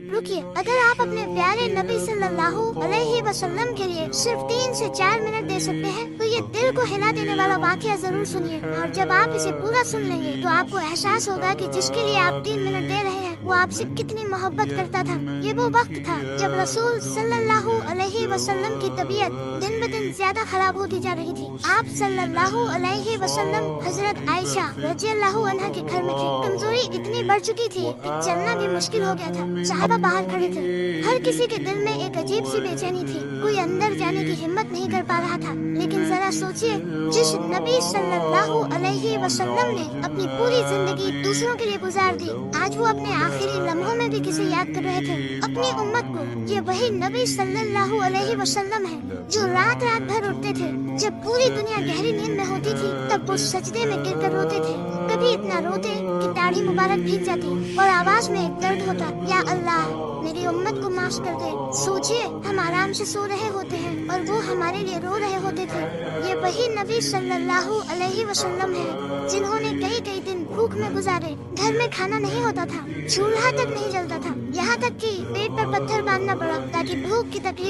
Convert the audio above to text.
रुकिए, अगर आप अपने प्यारे नबी सल्लल्लाहु अलैहि वसल्लम के लिए सिर्फ 3 से 4 मिनट दे सकते हैं तो ये दिल को हिला देने वाला वाकया जरूर सुनिए। और जब आप इसे पूरा सुन लेंगे तो आपको एहसास होगा कि जिसके लिए आप 3 मिनट दे रहे हैं वो आपसे कितनी मोहब्बत करता था। ये वो वक्त था जब रसूल सल्लल्लाहु अलैहि वसल्लम की तबीयत दिन ब दिन ज्यादा खराब होती जा रही थी। आप सल्लल्लाहु अलैहि वसल्लम हजरत आयशा रज़ियल्लाहु अन्हा के घर में थे। कमजोरी इतनी बढ़ चुकी थी कि चलना भी मुश्किल हो गया था। सहाबा बाहर खड़े थे, हर किसी के दिल में एक अजीब सी बेचैनी थी। कोई अंदर जाने की हिम्मत नहीं कर पा रहा था। लेकिन जरा सोचिए, जिस नबी सल्लल्लाहु अलैहि वसल्लम ने अपनी पूरी जिंदगी दूसरों के लिए गुजार दी, आज वो अपने आखिरी लम्हों में भी किसे याद कर रहे थे, अपनी उम्मत को। ये वही नबी सल्लल्लाहु अलैहि वसल्लम है जो रात रात भर उठते थे। जब पूरी दुनिया गहरी नींद में होती थी तब वो सजदे में गिरकर रोते थे। कभी इतना रोते कि दाढ़ी मुबारक भीग जाती और आवाज में एक दर्द होता, या अल्लाह मेरी उम्मत को माफ कर दे। सोचिए, हम आराम से सो रहे होते हैं और वो हमारे लिए रो रहे होते थे। ये वही नबी सल्लल्लाहु अलैहि वसल्लम है जिन्होंने कई कई दिन भूख में गुजारे। घर में खाना नहीं होता था, चूल्हा तक नहीं जलता था, यहाँ तक कि पेट पर पत्थर बांधना पड़ा ताकि भूख की तकलीफ